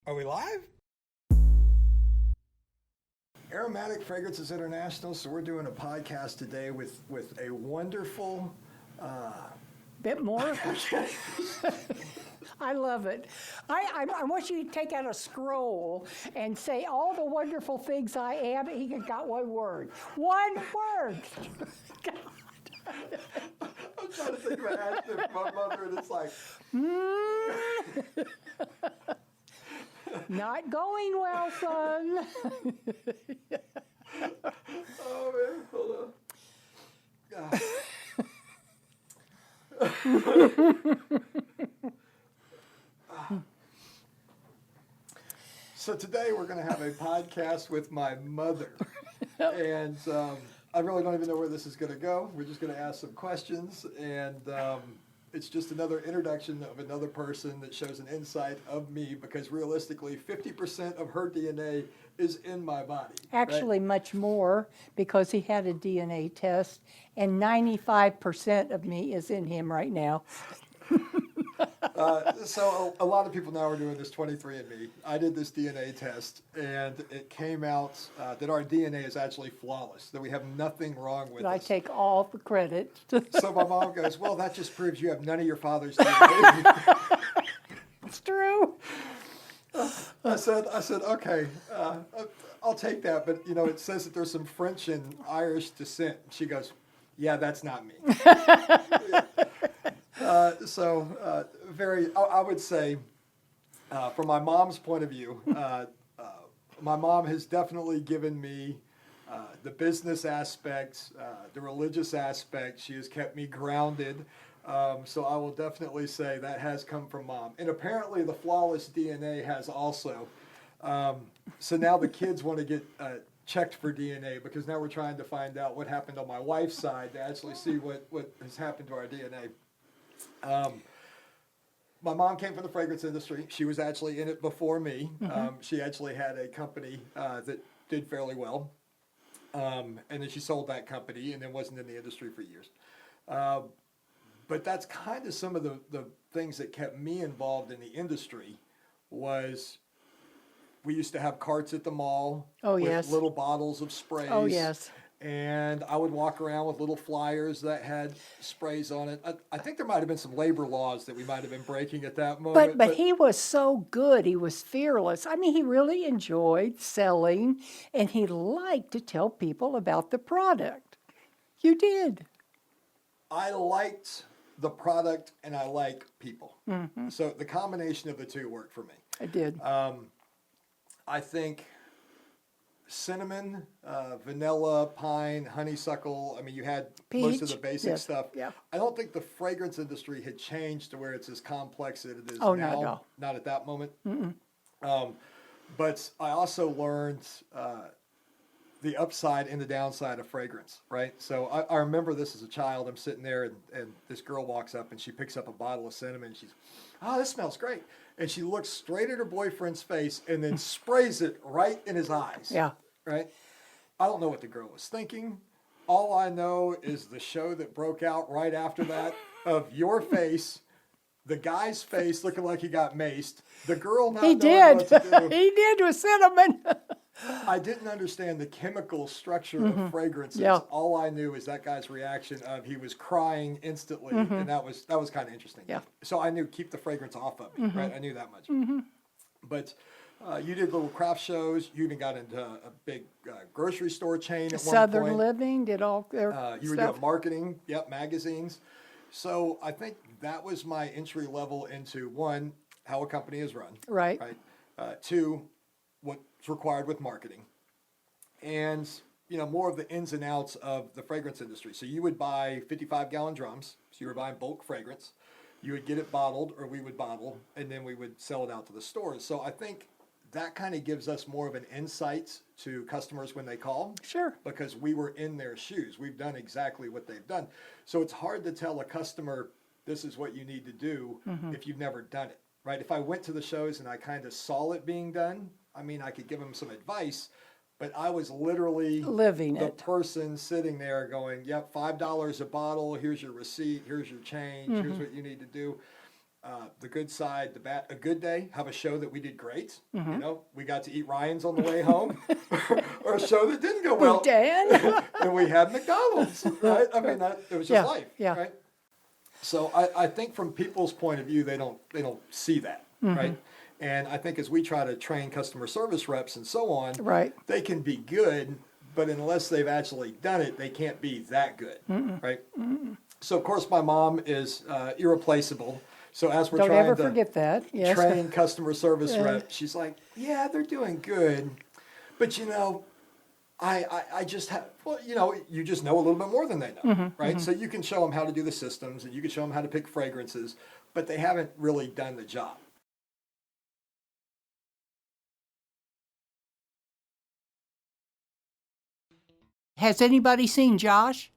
Are we live? Aromatic Fragrances International. So we're doing a podcast today with a wonderful. Bit more? I love it. I want you to take out a scroll and say all the wonderful things I am. He got one word. One word. I'm trying to think of an adjective for my mother, and it's like. Not going well, son. Oh man, hold on. So today we're going to have a podcast with my mother, and I really don't even know where this is going to go. We're just going to ask some questions, and it's just another introduction of another person that shows an insight of me, because realistically 50% of her DNA is in my body. Actually, much more, because he had a DNA test, and 95% of me is in him right now. So a lot of people now are doing this 23andMe. I did this DNA test, and it came out that our DNA is actually flawless, that we have nothing wrong with I us. take all the credit. So my mom goes, well, that just proves you have none of your father's DNA. It's true. I said, okay, I'll take that, but it says that there's some French and Irish descent. She goes, yeah, that's not me. I would say, from my mom's point of view, my mom has definitely given me the business aspects, the religious aspect. She has kept me grounded. So I will definitely say that has come from mom. And apparently the flawless DNA has also. So now the kids want to get checked for DNA, because now we're trying to find out what happened on my wife's side to actually see what has happened to our DNA. My mom came from the fragrance industry. She was actually in it before me. She actually had a company that did fairly well. And then she sold that company and then wasn't in the industry for years. But that's kind of some of the things that kept me involved in the industry. Was we used to have carts at the mall with little bottles of sprays. Oh, yes. And I would walk around with little flyers that had sprays on it. I think there might have been some labor laws that we might have been breaking at that moment. But he was so good. He was fearless. I mean, he really enjoyed selling, and he liked to tell people about the product. You did. I liked the product, and I like people. So the combination of the two worked for me. I did. I think cinnamon, vanilla, pine, honeysuckle. I mean, you had most of the basic stuff. Yeah. I don't think the fragrance industry had changed to where it's as complex as it is Oh, now. no. Not at that moment. But I also learned the upside and the downside of fragrance, right? So I remember this as a child. I'm sitting there, and this girl walks up, and she picks up a bottle of cinnamon. And she's, oh, this smells great. And she looks straight at her boyfriend's face and then sprays it right in his eyes. Yeah. Right? I don't know what the girl was thinking. All I know is the show that broke out right after that of your face, the guy's face looking like he got maced, the girl not knowing what to do. He did with cinnamon. I didn't understand the chemical structure of fragrances. Yeah. All I knew is that guy's reaction of he was crying instantly, and that was kind of interesting. Yeah. So I knew keep the fragrance off of me, right? I knew that much. But you did little craft shows. You even got into a big grocery store chain at one Southern point. Living did all their You were stuff. doing marketing, magazines. So I think that was my entry level into, one, how a company is run. Right. Two, what's required with marketing. And, more of the ins and outs of the fragrance industry. So you would buy 55-gallon drums. So you were buying bulk fragrance. You would get it bottled, or we would bottle, and then we would sell it out to the stores. So I think that kind of gives us more of an insight to customers when they call. Sure. Because we were in their shoes. We've done exactly what they've done. So it's hard to tell a customer, this is what you need to do if you've never done it, right? If I went to the shows and I kind of saw it being done, I mean, I could give them some advice, but I was literally living the it. person sitting there going, yep, $5 a bottle, here's your receipt, here's your change, here's what you need to do. the good side, the bad, a good day, have a show that we did great. Mm-hmm. You know, we got to eat Ryan's on the way home, or a show that didn't go well. Dan? And we had McDonald's, right? I mean, it was just Yeah, life, yeah. right? So I think from people's point of view, they don't see that, Mm-hmm. right? And I think as we try to train customer service reps and so on, Right. they can be good, but unless they've actually done it, they can't be that good, right? So of course my mom is irreplaceable. So as we're Don't trying ever to forget that. Yes. train customer service Yeah. rep, she's like, yeah, they're doing good, but you know, I just have, well, you know, you just know a little bit more than they know, right? So you can show them how to do the systems and you can show them how to pick fragrances, but they haven't really done the job. Has anybody seen Josh?